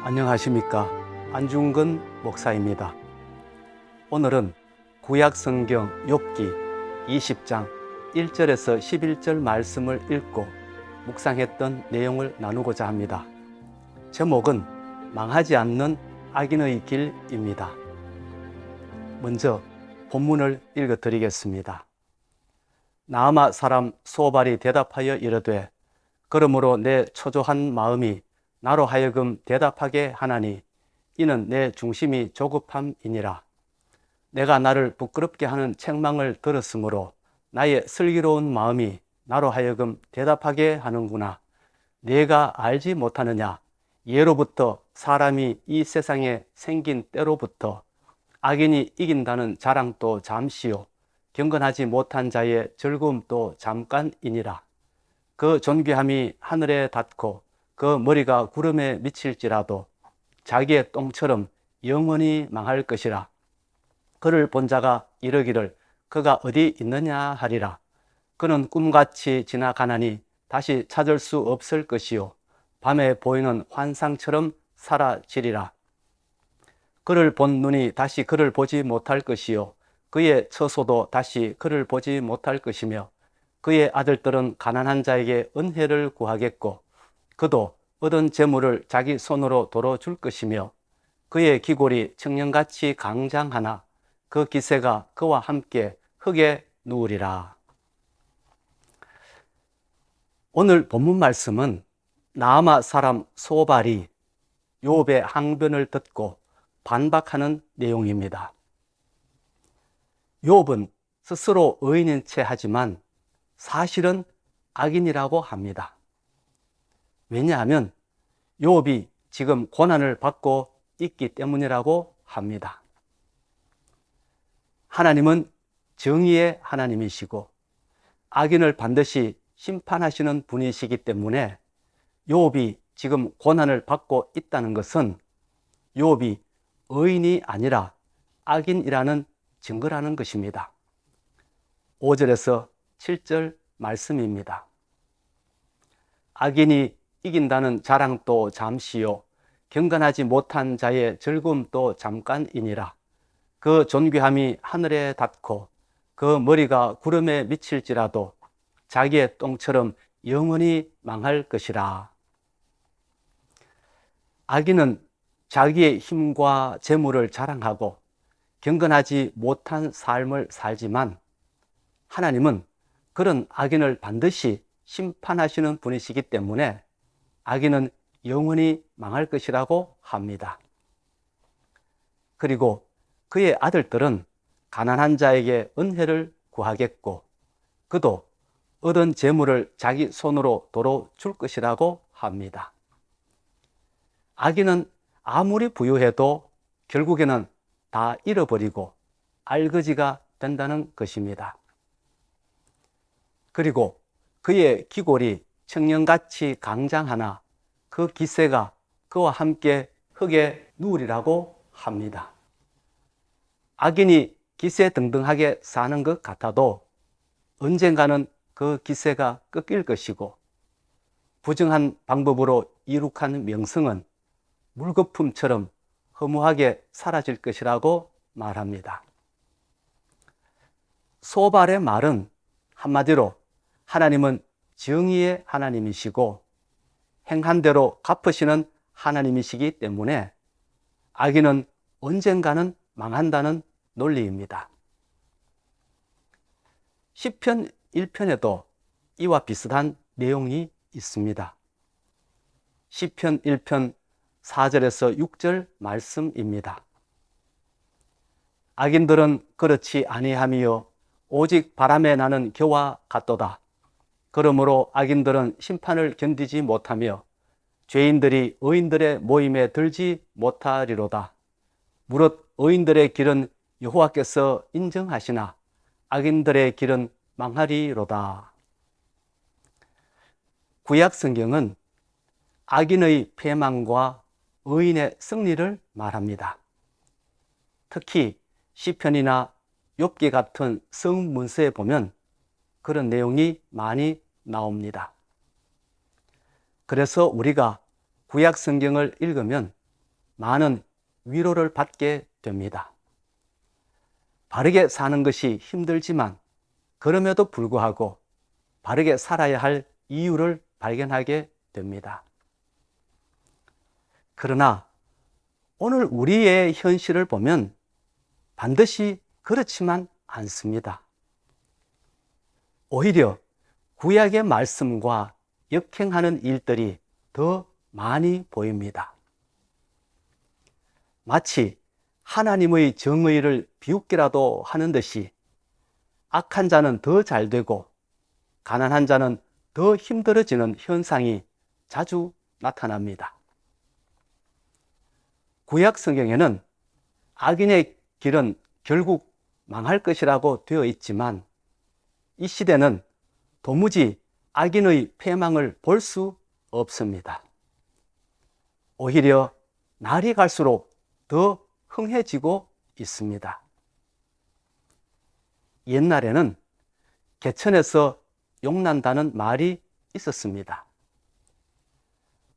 안녕하십니까. 안중근 목사입니다. 오늘은 구약성경 욥기 20장 1절에서 11절 말씀을 읽고 묵상했던 내용을 나누고자 합니다. 제목은 망하지 않는 악인의 길입니다. 먼저 본문을 읽어드리겠습니다. 나아마 사람 소발이 대답하여 이르되 그러므로 내 초조한 마음이 나로 하여금 대답하게 하나니 이는 내 중심이 조급함이니라. 내가 나를 부끄럽게 하는 책망을 들었으므로 나의 슬기로운 마음이 나로 하여금 대답하게 하는구나. 내가 알지 못하느냐? 예로부터 사람이 이 세상에 생긴 때로부터 악인이 이긴다는 자랑도 잠시요 경건하지 못한 자의 즐거움도 잠깐이니라. 그 존귀함이 하늘에 닿고 그 머리가 구름에 미칠지라도 자기의 똥처럼 영원히 망할 것이라. 그를 본 자가 이르기를 그가 어디 있느냐 하리라. 그는 꿈같이 지나가나니 다시 찾을 수 없을 것이요 밤에 보이는 환상처럼 사라지리라. 그를 본 눈이 다시 그를 보지 못할 것이요 그의 처소도 다시 그를 보지 못할 것이며 그의 아들들은 가난한 자에게 은혜를 구하겠고 그도 얻은 재물을 자기 손으로 도로 줄 것이며 그의 기골이 청년같이 강장하나 그 기세가 그와 함께 흙에 누우리라. 오늘 본문 말씀은 나아마 사람 소발이 욥의 항변을 듣고 반박하는 내용입니다. 욥은 스스로 의인인 채 하지만 사실은 악인이라고 합니다. 왜냐하면 욥이 지금 고난을 받고 있기 때문이라고 합니다. 하나님은 정의의 하나님이시고 악인을 반드시 심판하시는 분이시기 때문에 욥이 지금 고난을 받고 있다는 것은 욥이 의인이 아니라 악인이라는 증거라는 것입니다. 5절에서 7절 말씀입니다. 악인이 이긴다는 자랑도 잠시요 경건하지 못한 자의 즐거움도 잠깐이니라. 그 존귀함이 하늘에 닿고 그 머리가 구름에 미칠지라도 자기의 똥처럼 영원히 망할 것이라. 악인은 자기의 힘과 재물을 자랑하고 경건하지 못한 삶을 살지만 하나님은 그런 악인을 반드시 심판하시는 분이시기 때문에 악인은 영원히 망할 것이라고 합니다. 그리고 그의 아들들은 가난한 자에게 은혜를 구하겠고 그도 얻은 재물을 자기 손으로 도로 줄 것이라고 합니다. 악인은 아무리 부유해도 결국에는 다 잃어버리고 알거지가 된다는 것입니다. 그리고 그의 기골이 청년같이 강장하나 그 기세가 그와 함께 흙에 누우리라고 합니다. 악인이 기세등등하게 사는 것 같아도 언젠가는 그 기세가 꺾일 것이고 부정한 방법으로 이룩한 명성은 물거품처럼 허무하게 사라질 것이라고 말합니다. 소발의 말은 한마디로 하나님은 정의의 하나님이시고 행한 대로 갚으시는 하나님이시기 때문에 악인은 언젠가는 망한다는 논리입니다. 시편 1편에도 이와 비슷한 내용이 있습니다. 시편 1편 4절에서 6절 말씀입니다. 악인들은 그렇지 아니함이요 오직 바람에 나는 겨와 같도다. 그러므로 악인들은 심판을 견디지 못하며 죄인들이 의인들의 모임에 들지 못하리로다. 무릇 의인들의 길은 여호와께서 인정하시나 악인들의 길은 망하리로다. 구약 성경은 악인의 패망과 의인의 승리를 말합니다. 특히 시편이나 욥기 같은 성문서에 보면 그런 내용이 많이 나옵니다. 그래서 우리가 구약 성경을 읽으면 많은 위로를 받게 됩니다. 바르게 사는 것이 힘들지만 그럼에도 불구하고 바르게 살아야 할 이유를 발견하게 됩니다. 그러나 오늘 우리의 현실을 보면 반드시 그렇지만 않습니다. 오히려 구약의 말씀과 역행하는 일들이 더 많이 보입니다. 마치 하나님의 정의를 비웃기라도 하는 듯이 악한 자는 더 잘되고 가난한 자는 더 힘들어지는 현상이 자주 나타납니다. 구약 성경에는 악인의 길은 결국 망할 것이라고 되어 있지만 이 시대는 도무지 악인의 패망을 볼 수 없습니다. 오히려 날이 갈수록 더 흥해지고 있습니다. 옛날에는 개천에서 용난다는 말이 있었습니다.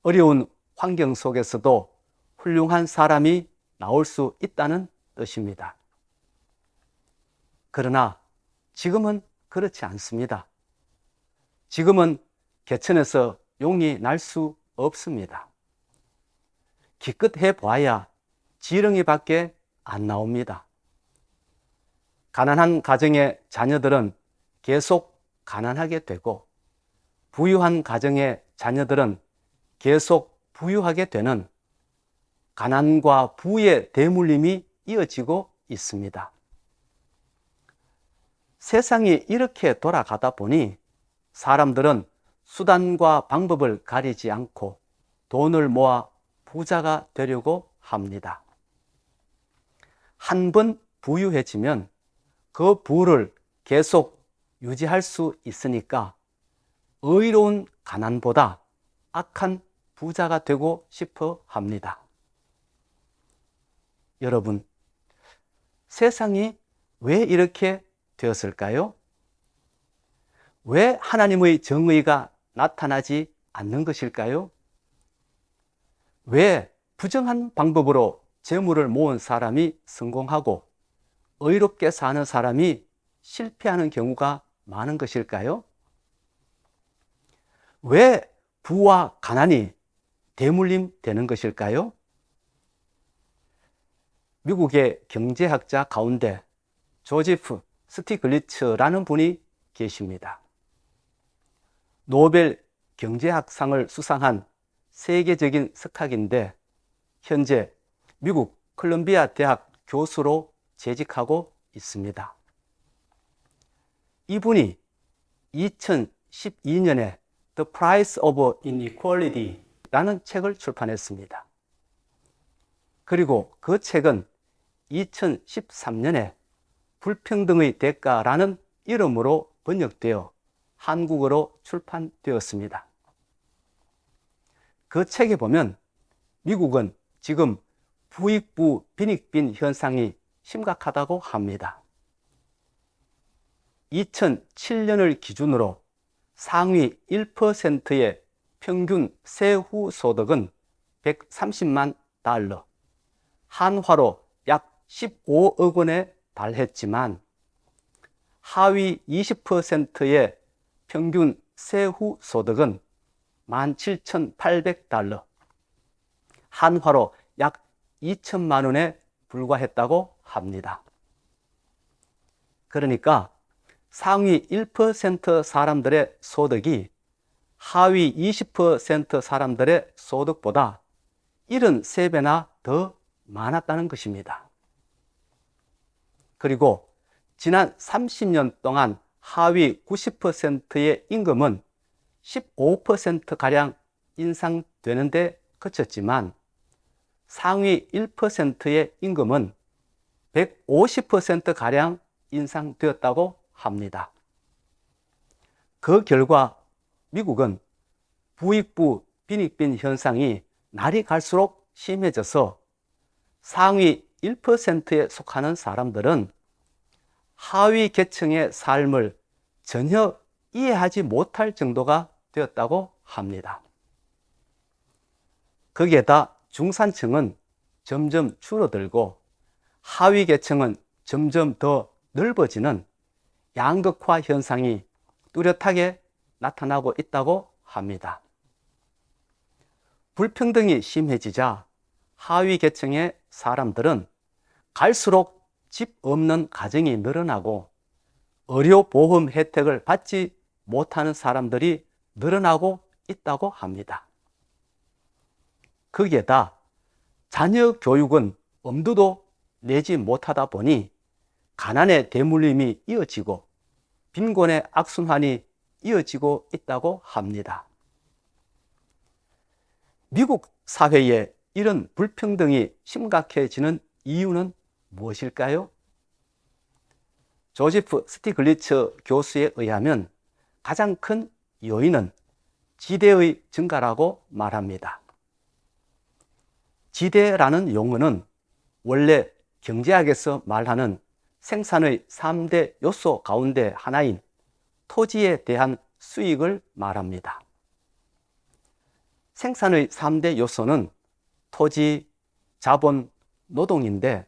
어려운 환경 속에서도 훌륭한 사람이 나올 수 있다는 뜻입니다. 그러나 지금은 그렇지 않습니다. 지금은 개천에서 용이 날 수 없습니다. 기껏 해봐야 지렁이밖에 안 나옵니다. 가난한 가정의 자녀들은 계속 가난하게 되고 부유한 가정의 자녀들은 계속 부유하게 되는 가난과 부의 대물림이 이어지고 있습니다. 세상이 이렇게 돌아가다 보니 사람들은 수단과 방법을 가리지 않고 돈을 모아 부자가 되려고 합니다. 한 번 부유해지면 그 부를 계속 유지할 수 있으니까 의로운 가난보다 악한 부자가 되고 싶어 합니다. 여러분, 세상이 왜 이렇게 되었을까요? 왜 하나님의 정의가 나타나지 않는 것일까요? 왜 부정한 방법으로 재물을 모은 사람이 성공하고 의롭게 사는 사람이 실패하는 경우가 많은 것일까요? 왜 부와 가난이 대물림 되는 것일까요? 미국의 경제학자 가운데 조지프 스티글리츠라는 분이 계십니다. 노벨 경제학상을 수상한 세계적인 석학인데 현재 미국 콜롬비아 대학 교수로 재직하고 있습니다. 이분이 2012년에 The Price of Inequality 라는 책을 출판했습니다. 그리고 그 책은 2013년에 불평등의 대가라는 이름으로 번역되어 한국어로 출판되었습니다. 그 책에 보면 미국은 지금 부익부 빈익빈 현상이 심각하다고 합니다. 2007년을 기준으로 상위 1%의 평균 세후 소득은 130만 달러, 한화로 약 15억 원에 달했지만 하위 20%의 평균 세후 소득은 17,800달러, 한화로 약 2천만 원에 불과했다고 합니다. 그러니까 상위 1% 사람들의 소득이 하위 20% 사람들의 소득보다 73배나 더 많았다는 것입니다. 그리고 지난 30년 동안 하위 90%의 임금은 15%가량 인상되는 데 그쳤지만 상위 1%의 임금은 150%가량 인상되었다고 합니다. 그 결과 미국은 부익부 빈익빈 현상이 날이 갈수록 심해져서 상위 1%에 속하는 사람들은 하위 계층의 삶을 전혀 이해하지 못할 정도가 되었다고 합니다. 거기에다 중산층은 점점 줄어들고 하위 계층은 점점 더 넓어지는 양극화 현상이 뚜렷하게 나타나고 있다고 합니다. 불평등이 심해지자 하위 계층의 사람들은 갈수록 집 없는 가정이 늘어나고 의료보험 혜택을 받지 못하는 사람들이 늘어나고 있다고 합니다. 거기에다 자녀 교육은 엄두도 내지 못하다 보니 가난의 대물림이 이어지고 빈곤의 악순환이 이어지고 있다고 합니다. 미국 사회에 이런 불평등이 심각해지는 이유는 무엇일까요? 조지프 스티글리츠 교수에 의하면 가장 큰 요인은 지대의 증가라고 말합니다. 지대라는 용어는 원래 경제학에서 말하는 생산의 3대 요소 가운데 하나인 토지에 대한 수익을 말합니다. 생산의 3대 요소는 토지, 자본, 노동인데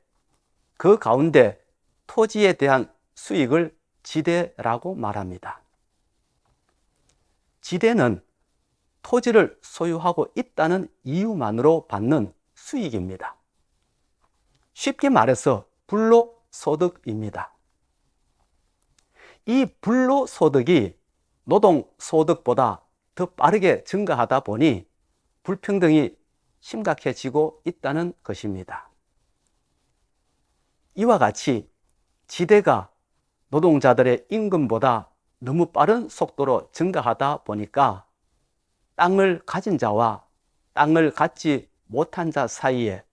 그 가운데 토지에 대한 수익을 지대라고 말합니다. 지대는 토지를 소유하고 있다는 이유만으로 받는 수익입니다. 쉽게 말해서 불로소득입니다. 이 불로소득이 노동소득보다 더 빠르게 증가하다 보니 불평등이 심각해지고 있다는 것입니다. 이와 같이 지대가 노동자들의 임금보다 너무 빠른 속도로 증가하다 보니까 땅을 가진 자와 땅을 갖지 못한 자 사이에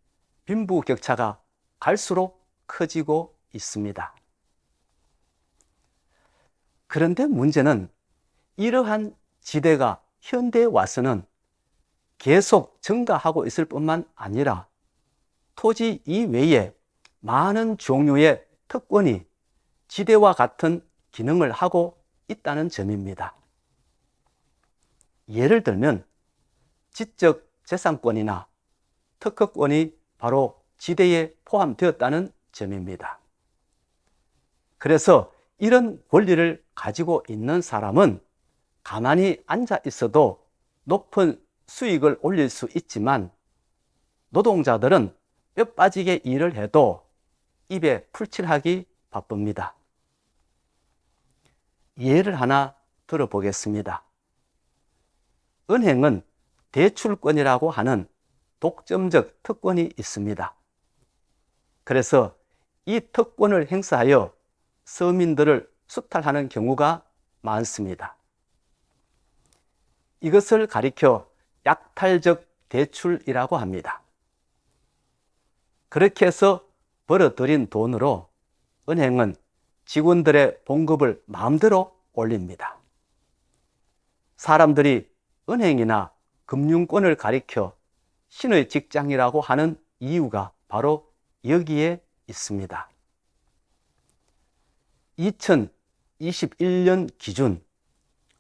빈부격차가 갈수록 커지고 있습니다. 그런데 문제는 이러한 지대가 현대에 와서는 계속 증가하고 있을 뿐만 아니라 토지 이외에 많은 종류의 특권이 지대와 같은 기능을 하고 있다는 점입니다. 예를 들면 지적 재산권이나 특허권이 바로 지대에 포함되었다는 점입니다. 그래서 이런 권리를 가지고 있는 사람은 가만히 앉아 있어도 높은 수익을 올릴 수 있지만 노동자들은 뼈 빠지게 일을 해도 입에 풀칠하기 바쁩니다. 예를 하나 들어보겠습니다. 은행은 대출권이라고 하는 독점적 특권이 있습니다. 그래서 이 특권을 행사하여 서민들을 수탈하는 경우가 많습니다. 이것을 가리켜 약탈적 대출이라고 합니다. 그렇게 해서 벌어들인 돈으로 은행은 직원들의 봉급을 마음대로 올립니다. 사람들이 은행이나 금융권을 가리켜 신의 직장이라고 하는 이유가 바로 여기에 있습니다. 2021년 기준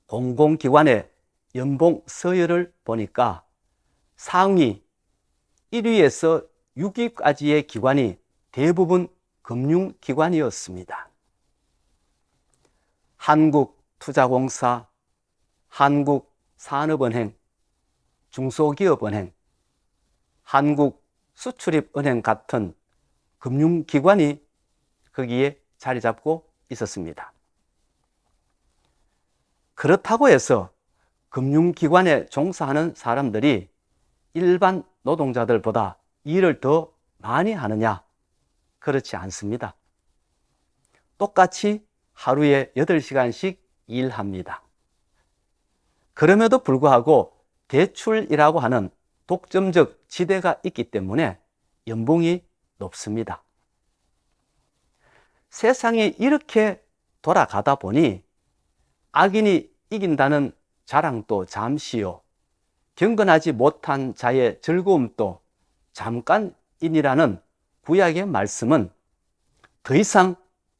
공공기관의 연봉 서열을 보니까 상위 1위에서 6위까지의 기관이 대부분 금융기관이었습니다. 한국투자공사, 한국산업은행, 중소기업은행, 한국수출입은행 같은 금융기관이 거기에 자리 잡고 있었습니다. 그렇다고 해서 금융기관에 종사하는 사람들이 일반 노동자들보다 일을 더 많이 하느냐? 그렇지 않습니다. 똑같이 하루에 8시간씩 일합니다. 그럼에도 불구하고 대출이라고 하는 독점적 지대가 있기 때문에 연봉이 높습니다. 세상이 이렇게 돌아가다 보니 악인이 이긴다는 자랑도 잠시요, 경건하지 못한 자의 즐거움도 잠깐이니라는 구약의 말씀은 더 이상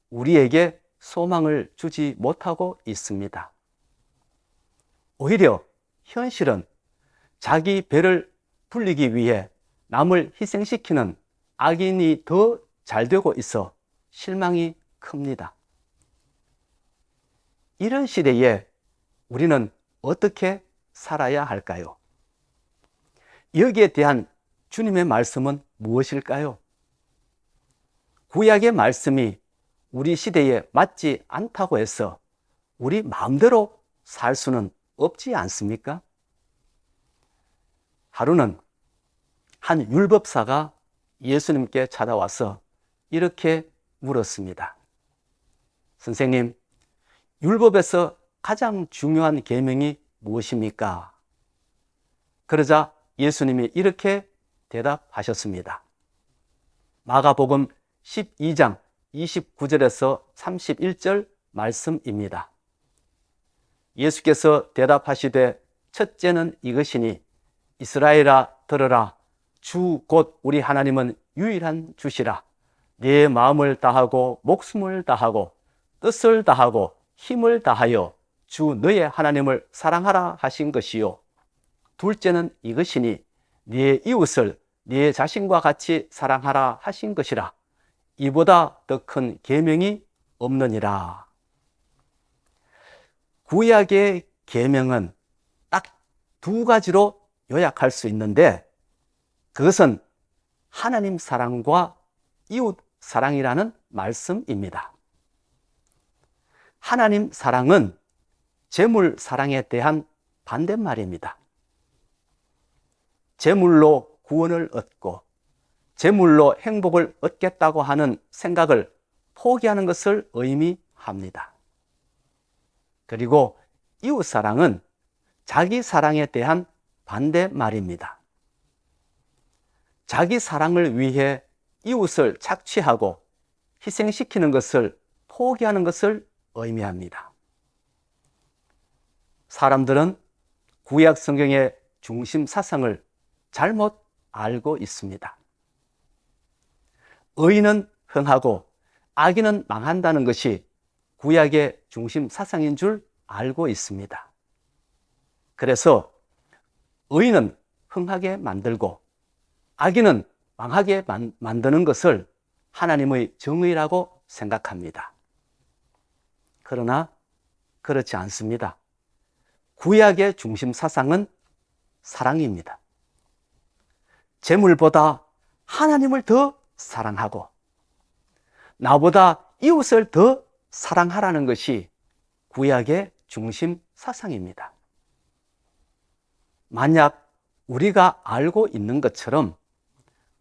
우리에게 소망을 주지 못하고 있습니다. 오히려 현실은 자기 배를 불리기 위해 남을 희생시키는 악인이 더 잘 되고 있어 실망이 큽니다. 이런 시대에 우리는 어떻게 살아야 할까요? 여기에 대한 주님의 말씀은 무엇일까요? 구약의 말씀이 우리 시대에 맞지 않다고 해서 우리 마음대로 살 수는 없지 않습니까? 하루는 한 율법사가 예수님께 찾아와서 이렇게 물었습니다. 선생님, 율법에서 가장 중요한 계명이 무엇입니까? 그러자 예수님이 이렇게 대답하셨습니다. 마가복음 12장 29절에서 31절 말씀입니다. 예수께서 대답하시되 첫째는 이것이니 이스라엘아 들으라. 주 곧 우리 하나님은 유일한 주시라. 네 마음을 다하고 목숨을 다하고 뜻을 다하고 힘을 다하여 주 너의 하나님을 사랑하라 하신 것이요. 둘째는 이것이니 네 이웃을 네 자신과 같이 사랑하라 하신 것이라. 이보다 더 큰 계명이 없느니라. 구약의 계명은 딱 두 가지로 요약할 수 있는데 그것은 하나님 사랑과 이웃 사랑이라는 말씀입니다. 하나님 사랑은 재물 사랑에 대한 반대말입니다. 재물로 구원을 얻고 재물로 행복을 얻겠다고 하는 생각을 포기하는 것을 의미합니다. 그리고 이웃 사랑은 자기 사랑에 대한 반대말입니다. 자기 사랑을 위해 이웃을 착취하고 희생시키는 것을 포기하는 것을 의미합니다. 사람들은 구약 성경의 중심 사상을 잘못 알고 있습니다. 의인은 흥하고 악인은 망한다는 것이 구약의 중심 사상인 줄 알고 있습니다. 그래서 의인은 흥하게 만들고 악인은 망하게 만드는 것을 하나님의 정의라고 생각합니다. 그러나 그렇지 않습니다. 구약의 중심 사상은 사랑입니다. 재물보다 하나님을 더 사랑하고 나보다 이웃을 더 사랑하라는 것이 구약의 중심 사상입니다. 만약 우리가 알고 있는 것처럼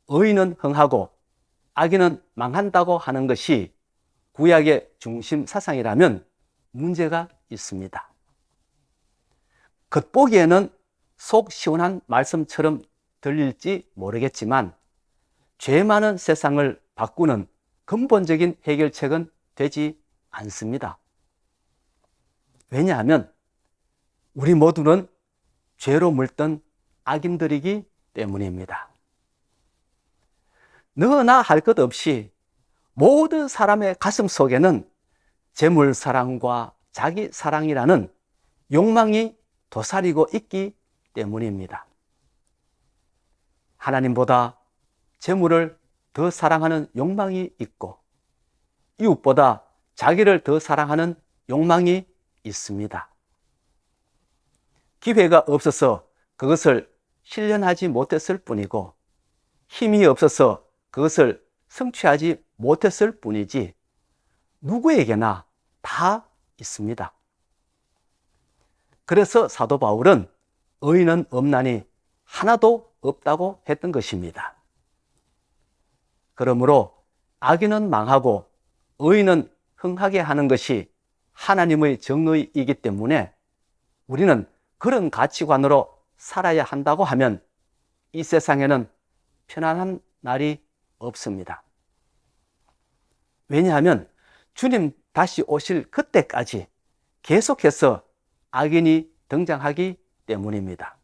의인은 흥하고 악인은 망한다고 하는 것이 구약의 중심 사상이라면 문제가 있습니다. 겉보기에는 속 시원한 말씀처럼 들릴지 모르겠지만 죄 많은 세상을 바꾸는 근본적인 해결책은 되지 않습니다. 왜냐하면 우리 모두는 죄로 물든 악인들이기 때문입니다. 너나 할 것 없이 모든 사람의 가슴 속에는 재물 사랑과 자기 사랑이라는 욕망이 도사리고 있기 때문입니다. 하나님보다 재물을 더 사랑하는 욕망이 있고 이웃보다 자기를 더 사랑하는 욕망이 있습니다. 기회가 없어서 그것을 실현하지 못했을 뿐이고 힘이 없어서 그것을 성취하지 못했을 뿐이지 누구에게나 다 있습니다. 그래서 사도 바울은 의인은 없나니 하나도 없다고 했던 것입니다. 그러므로 악인은 망하고 의인은 흥하게 하는 것이 하나님의 정의이기 때문에 우리는 그런 가치관으로 살아야 한다고 하면 이 세상에는 편안한 날이 없습니다. 왜냐하면 주님 다시 오실 그때까지 계속해서 악인이 등장하기 때문입니다.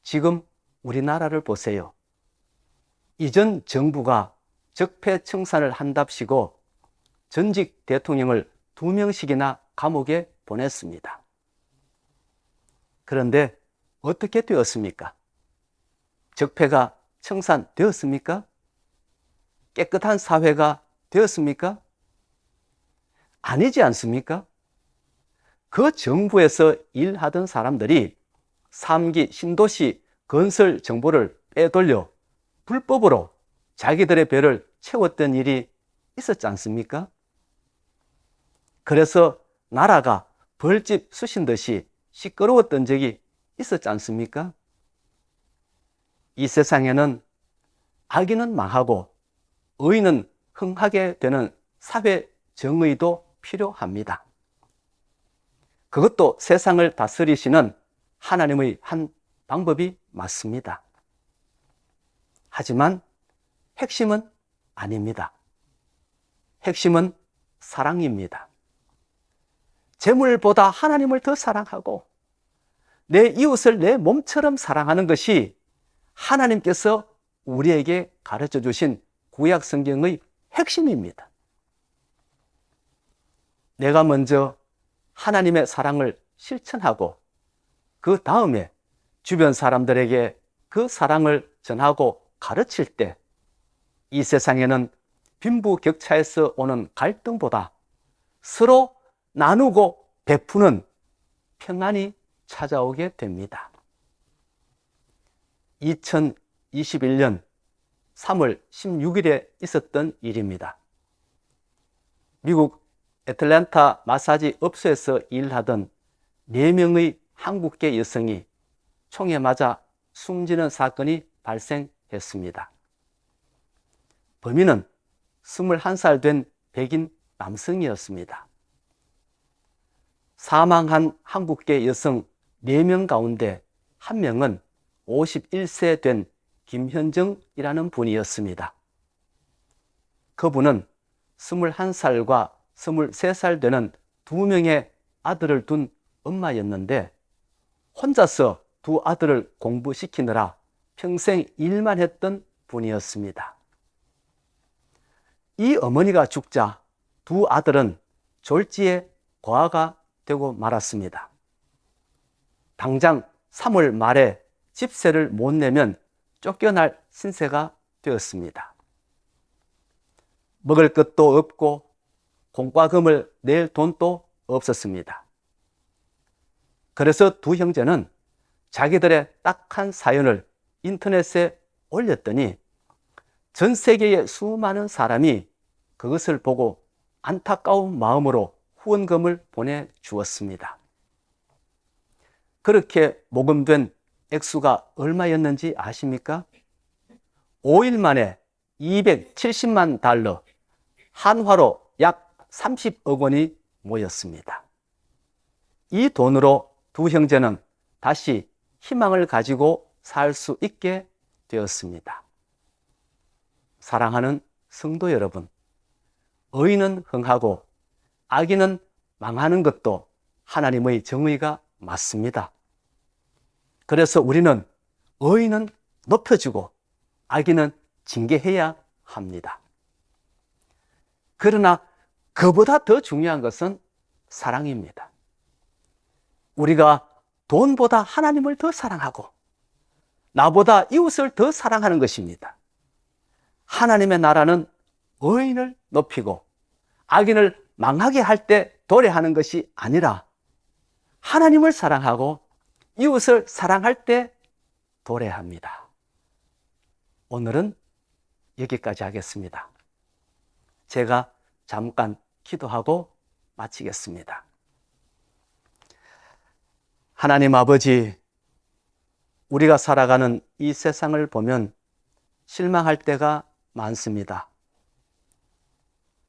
지금 우리나라를 보세요. 이전 정부가 적폐청산을 한답시고 전직 대통령을 2명씩이나 감옥에 보냈습니다. 그런데 어떻게 되었습니까? 적폐가 청산되었습니까? 깨끗한 사회가 되었습니까? 아니지 않습니까? 그 정부에서 일하던 사람들이 3기 신도시 건설 정보를 빼돌려 불법으로 자기들의 배를 채웠던 일이 있었지 않습니까? 그래서 나라가 벌집 쑤신 듯이 시끄러웠던 적이 있었지 않습니까? 이 세상에는 악인은 망하고 의인은 흥하게 되는 사회 정의도 필요합니다. 그것도 세상을 다스리시는 하나님의 한 방법이 맞습니다. 하지만 핵심은 아닙니다. 핵심은 사랑입니다. 재물보다 하나님을 더 사랑하고 내 이웃을 내 몸처럼 사랑하는 것이 하나님께서 우리에게 가르쳐 주신 구약 성경의 핵심입니다. 내가 먼저 하나님의 사랑을 실천하고 그 다음에 주변 사람들에게 그 사랑을 전하고 가르칠 때 이 세상에는 빈부격차에서 오는 갈등보다 서로 나누고 베푸는 평안이 찾아오게 됩니다. 2021년 3월 16일에 있었던 일입니다. 미국 애틀랜타 마사지 업소에서 일하던 4명의 한국계 여성이 총에 맞아 숨지는 사건이 발생했습니다. 범인은 21살 된 백인 남성이었습니다. 사망한 한국계 여성 4명 가운데 1명은 51세 된 김현정이라는 분이었습니다. 그분은 21살과 23살 되는 2명의 아들을 둔 엄마였는데 혼자서 2 아들을 공부시키느라 평생 일만 했던 분이었습니다. 이 어머니가 죽자 2 아들은 졸지에 고아가 되고 말았습니다. 당장 3월 말에 집세를 못 내면 쫓겨날 신세가 되었습니다. 먹을 것도 없고 공과금을 낼 돈도 없었습니다. 그래서 2 형제는 자기들의 딱한 사연을 인터넷에 올렸더니 전 세계의 수많은 사람이 그것을 보고 안타까운 마음으로 후원금을 보내주었습니다. 그렇게 모금된 액수가 얼마였는지 아십니까? 5일 만에 270만 달러, 한화로 약 30억 원이 모였습니다. 이 돈으로 2 형제는 다시 희망을 가지고 살 수 있게 되었습니다. 사랑하는 성도 여러분, 의인은 흥하고 악인은 망하는 것도 하나님의 정의가 맞습니다. 그래서 우리는 의인은 높여주고 악인은 징계해야 합니다. 그러나 그보다 더 중요한 것은 사랑입니다. 우리가 돈보다 하나님을 더 사랑하고 나보다 이웃을 더 사랑하는 것입니다. 하나님의 나라는 의인을 높이고 악인을 망하게 할 때 도래하는 것이 아니라 하나님을 사랑하고 이웃을 사랑할 때 도래합니다. 오늘은 여기까지 하겠습니다. 제가 잠깐 기도하고 마치겠습니다. 하나님 아버지, 우리가 살아가는 이 세상을 보면 실망할 때가 많습니다.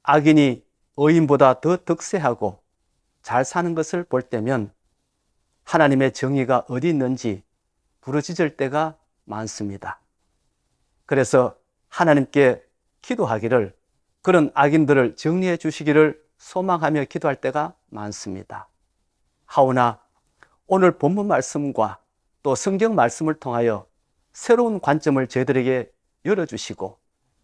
악인이 의인보다 더 득세하고 잘 사는 것을 볼 때면 하나님의 정의가 어디 있는지 부르짖을 때가 많습니다. 그래서 하나님께 기도하기를, 그런 악인들을 정리해 주시기를 소망하며 기도할 때가 많습니다. 하오나 오늘 본문 말씀과 또 성경 말씀을 통하여 새로운 관점을 저희들에게 열어주시고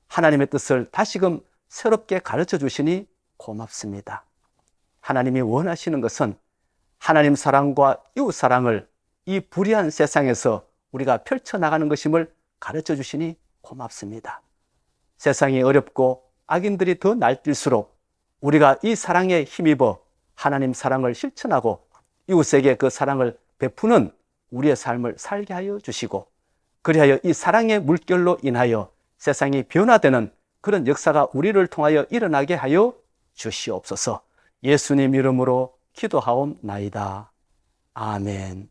하나님의 뜻을 다시금 새롭게 가르쳐 주시니 고맙습니다. 하나님이 원하시는 것은 하나님 사랑과 이웃 사랑을 이 불의한 세상에서 우리가 펼쳐나가는 것임을 가르쳐 주시니 고맙습니다. 세상이 어렵고 악인들이 더 날뛸수록 우리가 이 사랑에 힘입어 하나님 사랑을 실천하고 이웃에게 그 사랑을 베푸는 우리의 삶을 살게 하여 주시고, 그리하여 이 사랑의 물결로 인하여 세상이 변화되는 그런 역사가 우리를 통하여 일어나게 하여 주시옵소서. 예수님 이름으로 기도하옵나이다. 아멘.